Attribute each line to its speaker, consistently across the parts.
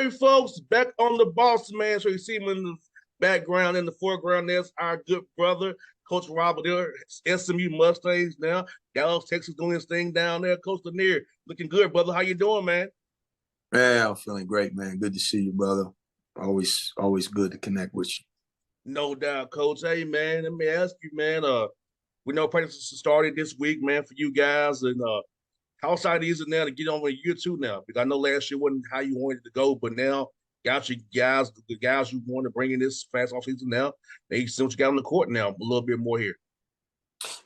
Speaker 1: right, folks, back on the Bossman. So you see him in the background, in the foreground. There's our good brother, Coach Robert. There, SMU Mustangs now. Dallas, Texas, doing his thing down there. Coach Lanier, looking good, brother. How you doing, man?
Speaker 2: Man, I'm feeling great, man. Good to see you, brother. Always good to connect with you.
Speaker 1: No doubt, Coach. Hey, man, let me ask you, man. We know practice started this week, man, for you guys, and how excited is it now to get on with year two now? Because I know last year wasn't how you wanted it to go, but now got you guys, the guys you want to bring in this fast off season now, they see what you got on the court now, a little bit more here.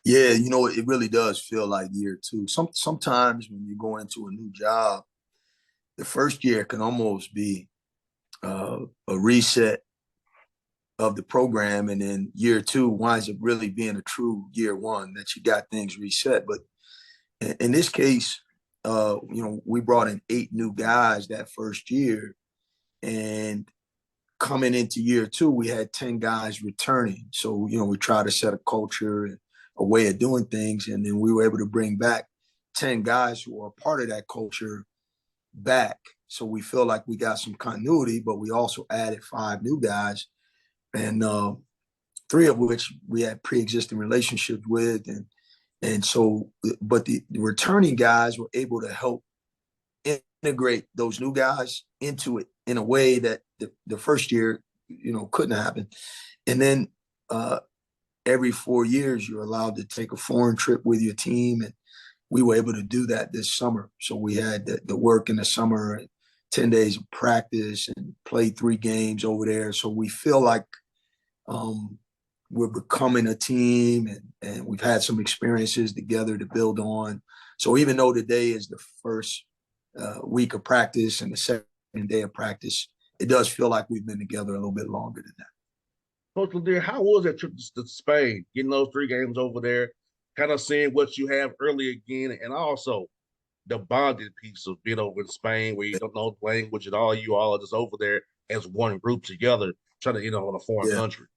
Speaker 2: Yeah, it really does feel like year two. Sometimes when you go into a new job, the first year can almost be a reset of the program, and then year two winds up really being a true year one that you got things reset. But in this case, we brought in 8 new guys that first year, and coming into year two, we had 10 guys returning. So, we try to set a culture and a way of doing things. And then we were able to bring back 10 guys who are part of that culture back. So we feel like we got some continuity, but we also added 5 new guys, and 3 of which we had pre-existing relationships with. And so, but the returning guys were able to help integrate those new guys into it in a way that the first year, couldn't happen. And then every 4 years, you're allowed to take a foreign trip with your team. And we were able to do that this summer. So we had the work in the summer, and 10 days of practice, and played 3 games over there. So we feel like we're becoming a team, and we've had some experiences together to build on. So even though today is the first week of practice and the second day of practice, it does feel like we've been together a little bit longer than that.
Speaker 1: Coach Lanier, how was that trip to Spain, getting those 3 games over there, kind of seeing what you have early again, and also the bonded piece of being over in Spain where you don't know the language at all, you all are just over there as one group together, trying to, in a foreign
Speaker 2: Yeah.
Speaker 1: country.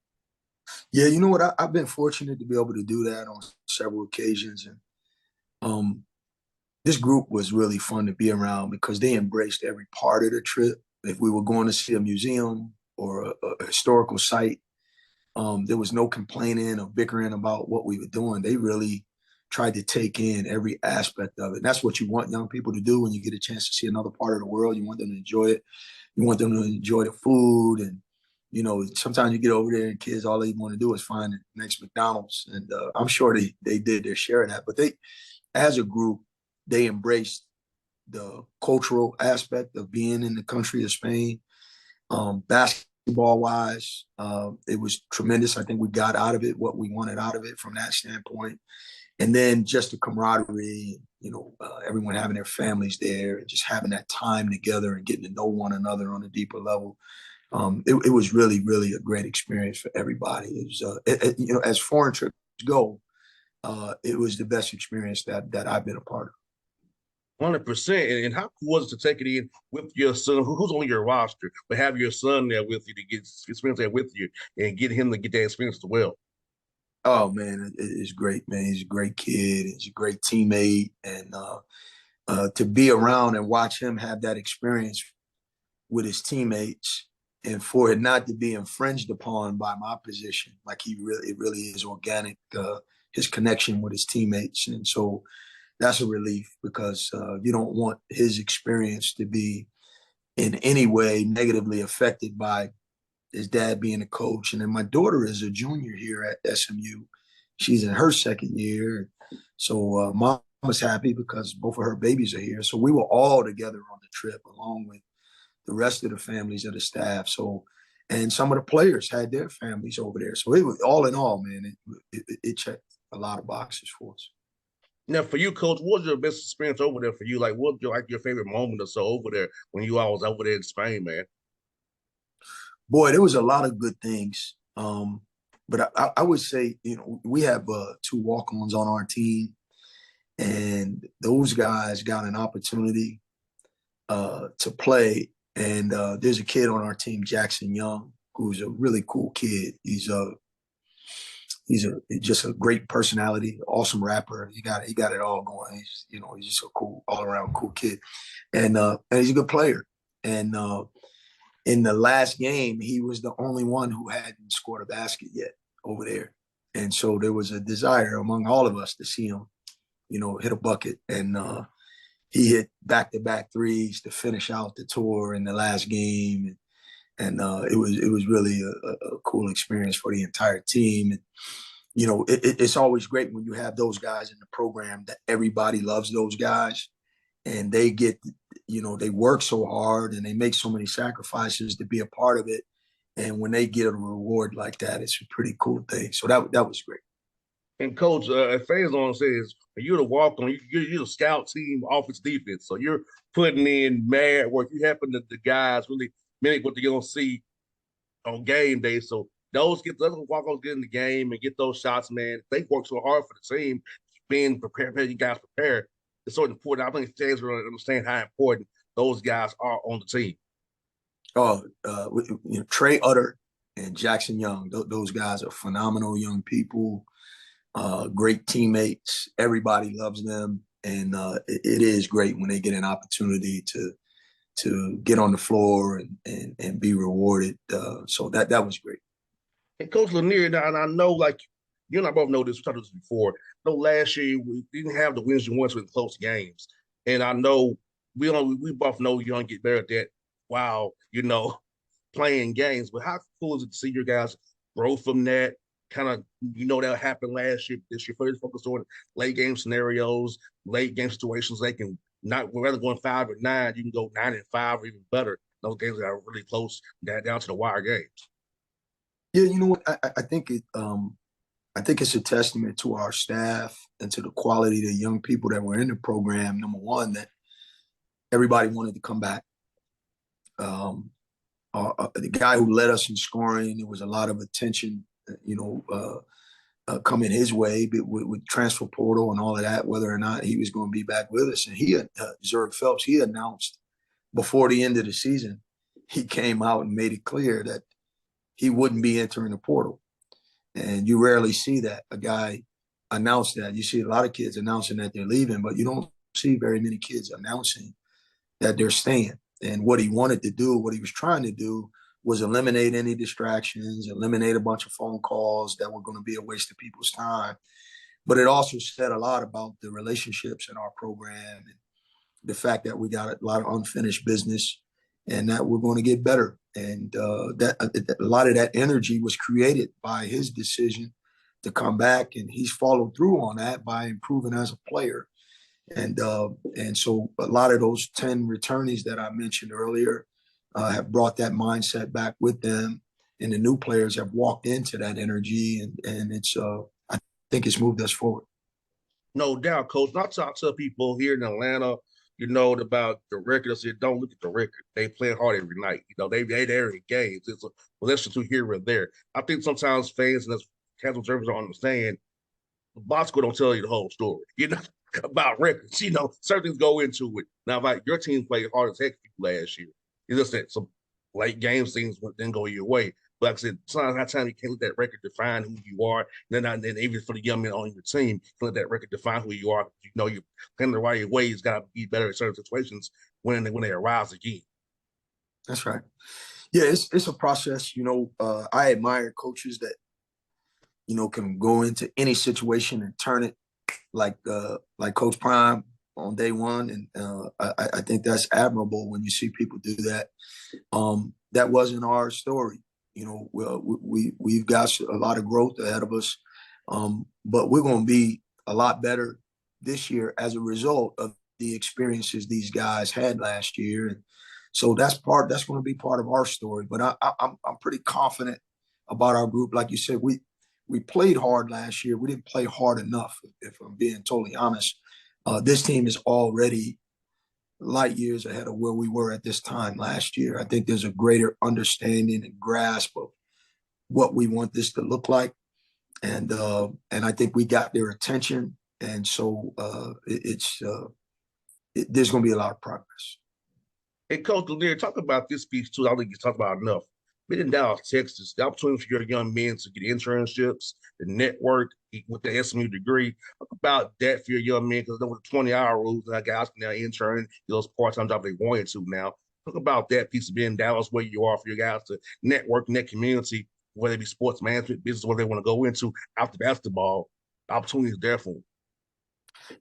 Speaker 2: Yeah, you know what? I've been fortunate to be able to do that on several occasions. And um, this group was really fun to be around because they embraced every part of the trip. If we were going to see a museum or a historical site, there was no complaining or bickering about what we were doing. They really tried to take in every aspect of it. And that's what you want young people to do when you get a chance to see another part of the world. You want them to enjoy it. You want them to enjoy the food. And, sometimes you get over there and kids, all they want to do is find the next McDonald's. And I'm sure they did their share of that. But they, as a group, they embraced the cultural aspect of being in the country of Spain. Basketball wise, it was tremendous. I think we got out of it what we wanted out of it from that standpoint. And then just the camaraderie, everyone having their families there and just having that time together and getting to know one another on a deeper level. It was really, really a great experience for everybody. It was, as foreign trips go, it was the best experience that I've been a part of.
Speaker 1: 100%. And how cool was it to take it in with your son, who's on your roster, but have your son there with you to get experience there with you and get him to get that experience as well?
Speaker 2: Oh man, it's great, man. He's a great kid. He's a great teammate, and to be around and watch him have that experience with his teammates, and for it not to be infringed upon by my position, like it really is organic. His connection with his teammates, and so that's a relief because you don't want his experience to be in any way negatively affected by his dad being a coach. And then my daughter is a junior here at SMU. She's in her second year. So mom was happy because both of her babies are here. So we were all together on the trip along with the rest of the families of the staff. So, and some of the players had their families over there. So it was all in all, man, it checked a lot of boxes for us.
Speaker 1: Now, for you, Coach, what was your best experience over there for you? Like, what was your favorite moment or so over there when you all was over there in Spain, man?
Speaker 2: Boy, there was a lot of good things. But I would say, we have 2 walk-ons on our team, and those guys got an opportunity to play. And there's a kid on our team, Jackson Young, who's a really cool kid. He's just a great personality, awesome rapper. He got it all going. He's just a cool all around cool kid, and he's a good player. And in the last game, he was the only one who hadn't scored a basket yet over there. And so there was a desire among all of us to see him, hit a bucket. And he hit back-to-back threes to finish out the tour in the last game. And it was really a cool experience for the entire team. And, it's always great when you have those guys in the program that everybody loves those guys. And they get, they work so hard and they make so many sacrifices to be a part of it. And when they get a reward like that, it's a pretty cool thing. So that was great.
Speaker 1: And coach, fans on says you're the walk on, you're the scout team, offense, defense. So you're putting in mad work. You happen to the guys really mimic what they're gonna see on game day. So those walk-ons get in the game and get those shots, man. They work so hard for the team, being prepared, you guys prepared. It's so important. I think fans really understand how important those guys are on the team.
Speaker 2: Trey Utter and Jackson Young, those guys are phenomenal young people, great teammates. Everybody loves them. And it is great when they get an opportunity to get on the floor and be rewarded. So that was great.
Speaker 1: And Coach Lanier, and I know, like, you and I both know this, we talked about this before. I know last year we didn't have the wins and ones in close games. And I know we both know you're going to get better at that while, playing games. But how cool is it to see your guys grow from that? Kind of, that happened last year. This year, focus on late game scenarios, late game situations. They can not, rather going 5 or 9, you can go 9 and 5 or even better. Those games that are really close, down to the wire games.
Speaker 2: Yeah, you know what? I think I think it's a testament to our staff and to the quality of the young people that were in the program. Number one, that everybody wanted to come back. The guy who led us in scoring, there was a lot of attention, coming his way with transfer portal and all of that, whether or not he was going to be back with us. And he, Zerg Phelps, he announced before the end of the season, he came out and made it clear that he wouldn't be entering the portal. And you rarely see that a guy announce that. You see a lot of kids announcing that they're leaving, but you don't see very many kids announcing that they're staying. And what he wanted to do, what he was trying to do, was eliminate any distractions, eliminate a bunch of phone calls that were going to be a waste of people's time. But it also said a lot about the relationships in our program and the fact that we got a lot of unfinished business and that we're going to get better. And that a lot of that energy was created by his decision to come back, and he's followed through on that by improving as a player. And so a lot of those 10 returnees that I mentioned earlier have brought that mindset back with them, and the new players have walked into that energy, and it's I think it's moved us forward.
Speaker 1: No doubt, Coach. Not to tell people here in Atlanta, about the record. I said, don't look at the record. They play hard every night. They there in games. It's a lesson to here and there. I think sometimes fans and as casual observers don't understand. Bosco don't tell you the whole story. About records. Certain things go into it. Now, like your team played hard as heck last year. It's just that some late games things didn't go your way. But like I said, sometimes you can't let that record define who you are. And then even for the young men on your team, you can let that record define who you are. You're playing the right way. It's got to be better in certain situations when they arise again.
Speaker 2: That's right. Yeah, it's a process. I admire coaches that can go into any situation and turn it like Coach Prime on day one, and I think that's admirable when you see people do that. That wasn't our story. We've got a lot of growth ahead of us, but we're going to be a lot better this year as a result of the experiences these guys had last year, and so that's going to be part of our story. But I'm pretty confident about our group. Like you said, we played hard last year. We didn't play hard enough, if I'm being totally honest. This team is already light years ahead of where we were at this time last year. I think there's a greater understanding and grasp of what we want this to look like. And I think we got their attention. And so there's going to be a lot of progress.
Speaker 1: Hey, Coach Lanier, talk about this piece too. I don't think you talked about enough. Been in Dallas, Texas, the opportunity for your young men to get internships, the network with the SMU degree. Talk about that for your young men, because there was a 20-hour rule that guys can now intern those part-time jobs they wanted to now. Talk about that piece of being in Dallas, where you are for your guys to network in that community, whether it be sports management, business, whatever they want to go into after basketball. Opportunities there for them.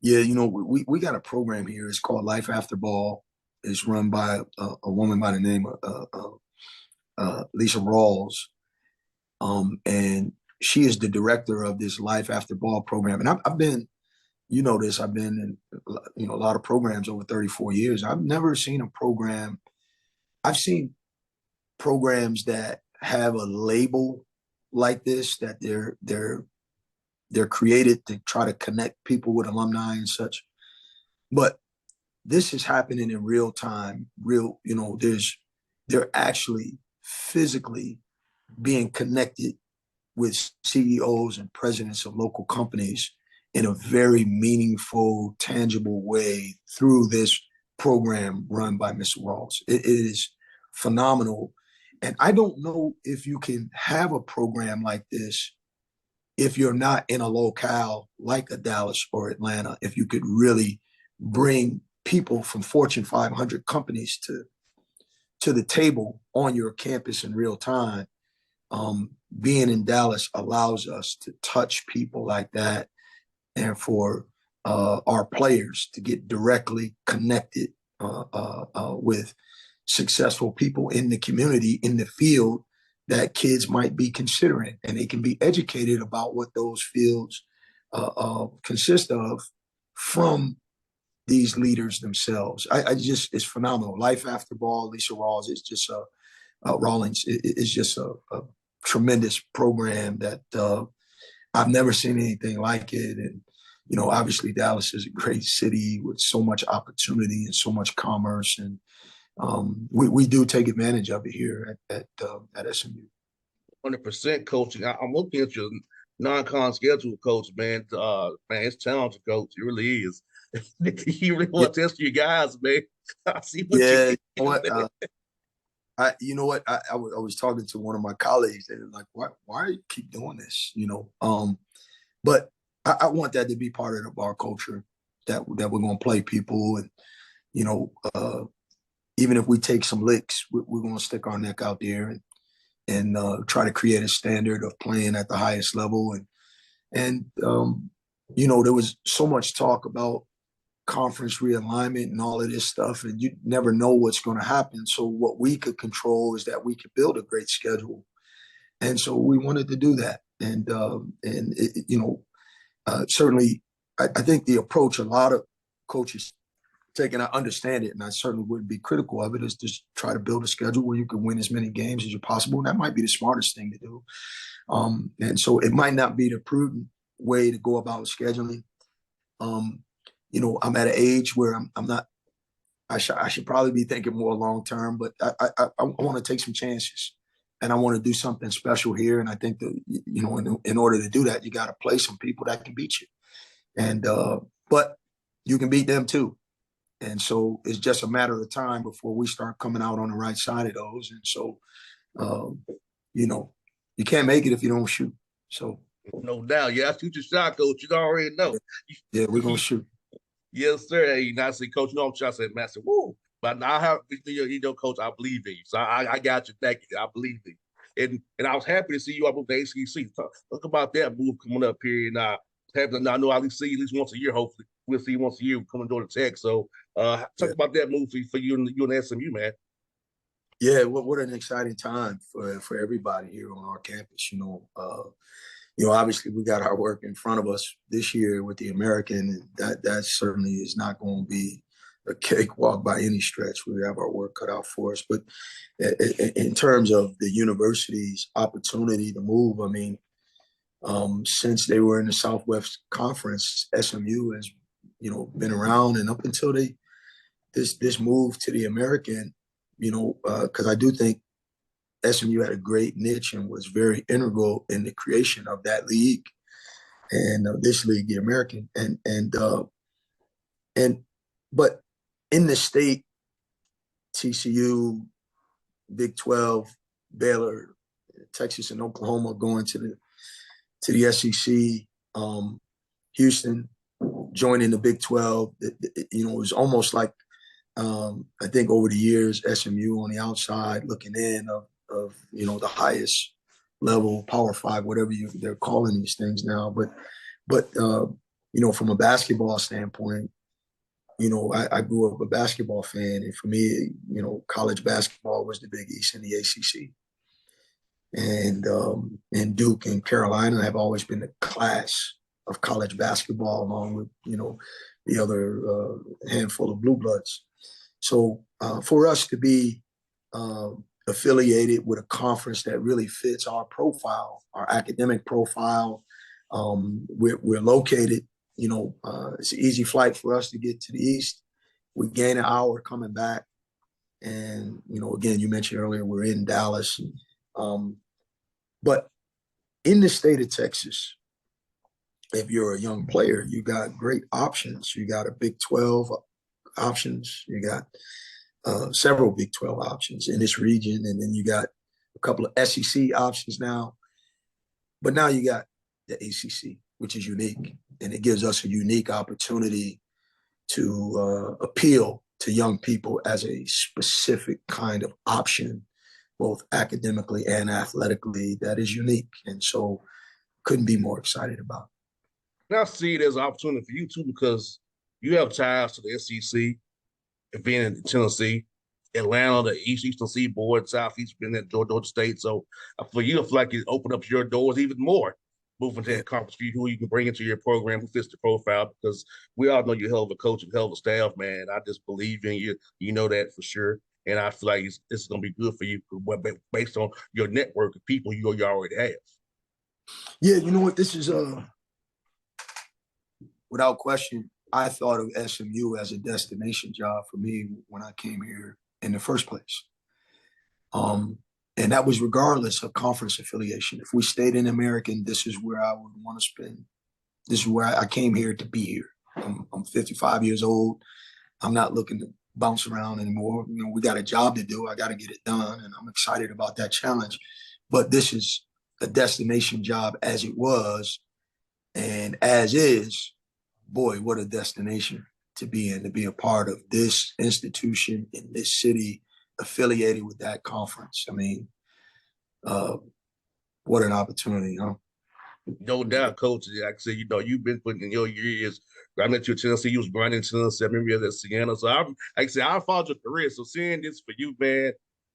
Speaker 2: Yeah, we got a program here. It's called Life After Ball. It's run by a woman by the name of Lisa Rawls, and she is the director of this Life After Ball program. And I've been, I've been in a lot of programs over 34 years. I've never seen a program. I've seen programs that have a label like this, that they're created to try to connect people with alumni and such. But this is happening in real time. They're actually physically being connected with CEOs and presidents of local companies in a very meaningful, tangible way through this program run by Ms. Rawls. It is phenomenal. And I don't know if you can have a program like this if you're not in a locale like a Dallas or Atlanta, if you could really bring people from Fortune 500 companies to the table on your campus in real time. Being in Dallas allows us to touch people like that, and for our players to get directly connected with successful people in the community, in the field that kids might be considering, and they can be educated about what those fields consist of from these leaders themselves. It's phenomenal. Life After Ball, Lisa Rawls is just Rawlings is just a tremendous program that I've never seen anything like it. And obviously Dallas is a great city with so much opportunity and so much commerce, and we do take advantage of it here at SMU.
Speaker 1: 100%, coach. I'm looking at your non-con schedule, coach. Man, man, it's talented, coach. It really is. You really
Speaker 2: Yeah,
Speaker 1: want to test your guys, man. I see what you
Speaker 2: yeah.
Speaker 1: did.
Speaker 2: I was talking to one of my colleagues. They were like, why do you keep doing this? But I want that to be part of our culture, that we're going to play people, and even if we take some licks, we're going to stick our neck out there and try to create a standard of playing at the highest level. And there was so much talk about conference realignment and all of this stuff, and you never know what's going to happen. So what we could control is that we could build a great schedule, and so we wanted to do that. And certainly, I think the approach a lot of coaches take, and I understand it, and I certainly wouldn't be critical of it, is just try to build a schedule where you can win as many games as you possible. And that might be the smartest thing to do. And so it might not be the prudent way to go about scheduling. I'm at an age where I'm not. I should probably be thinking more long term, but I want to take some chances, and I want to do something special here. And I think that in order to do that, you got to play some people that can beat you, and but you can beat them too. And so it's just a matter of time before we start coming out on the right side of those. And so, you can't make it if you don't shoot. So
Speaker 1: No doubt. Yeah, shoot your shot, coach. You already know.
Speaker 2: yeah, we're gonna shoot.
Speaker 1: Yes, sir. Hey, not say, coach, I'm trying to say, master, woo. But now I have, coach, I believe in you. So I got you. Thank you. I believe in you. And I was happy to see you up with the ACC. Talk about that move coming up here. And happy to, I know I'll see you at least once a year, hopefully. We'll see you once a year coming to the Tech. So talk about that move for you and SMU, man.
Speaker 2: Yeah, what an exciting time for everybody here on our campus. Obviously we got our work in front of us this year with the American, and that certainly is not going to be a cakewalk by any stretch. We have our work cut out for us. But in terms of the university's opportunity to move, I mean, since they were in the Southwest Conference, SMU has, been around, and up until this move to the American, because I do think SMU had a great niche and was very integral in the creation of that league and this league, the American, but in the state, TCU, Big 12, Baylor, Texas, and Oklahoma going to the SEC, Houston joining the Big 12. It was almost like I think over the years, SMU on the outside looking in of the highest level, Power Five, whatever they're calling these things now. But from a basketball standpoint, I grew up a basketball fan, and for me, college basketball was the Big East and the ACC, and Duke and Carolina have always been the class of college basketball, along with the other handful of blue bloods. So for us to be affiliated with a conference that really fits our profile, our academic profile, we're located. It's an easy flight for us to get to the East. We gain an hour coming back. And, again, you mentioned earlier, we're in Dallas. But in the state of Texas, if you're a young player, you got great options. You got a Big 12 options. You got several Big 12 options in this region. And then you got a couple of SEC options now. But now you got the ACC, which is unique. And it gives us a unique opportunity to appeal to young people as a specific kind of option, both academically and athletically, that is unique. And so couldn't be more excited about it.
Speaker 1: And I see it as an opportunity for you too, because you have ties to the SEC and being in Tennessee, Atlanta, the Eastern Seaboard, Southeast, being at Georgia State. So for you, I feel like it opened up your doors even more moving to that conference for you, who you can bring into your program, who fits the profile, because we all know you're a hell of a coach and hell of a staff, man. I just believe in you. You know that for sure. And I feel like this is going to be good for you based on your network of people you already have.
Speaker 2: Yeah, you know what? This is, without question, I thought of SMU as a destination job for me when I came here in the first place. And that was regardless of conference affiliation. If we stayed in American, this is where I would want to spend. This is where I came here to be here. I'm 55 years old. I'm not looking to bounce around anymore. We got a job to do. I got to get it done, and I'm excited about that challenge. But this is a destination job as it was, and as is. Boy, what a destination to be in, to be a part of this institution in this city affiliated with that conference. I mean, what an opportunity, huh?
Speaker 1: No doubt, coach. Like I said, you've been putting in your years. I met you in Tennessee. You was grinding in Tennessee. I remember you at Siena. So like I said, I followed your career. So seeing this for you, man,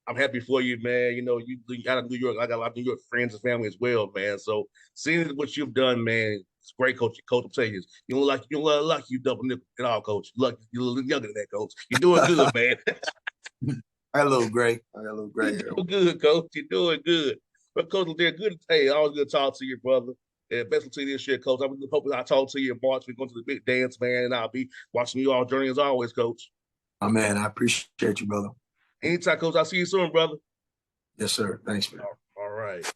Speaker 1: I'm happy for you, man. You out of New York. I got a lot of New York friends and family as well, man. So seeing what you've done, man, it's great, coach. Coach, I'm telling you, you don't look like you double nickel at all, coach. You're a little younger than that, coach. You're doing good, man.
Speaker 2: I got a little gray.
Speaker 1: You're doing good, coach. You're doing good. But coach, they're good. Hey, always good to talk to you, brother. And best of luck to you this year, coach. I'm hoping I talk to you in March. We're going to the big dance, man, and I'll be watching you all journey as always, coach.
Speaker 2: Oh, man, I appreciate you, brother.
Speaker 1: Anytime, coach. I'll see you soon, brother.
Speaker 2: Yes, sir. Thanks, man.
Speaker 1: All right.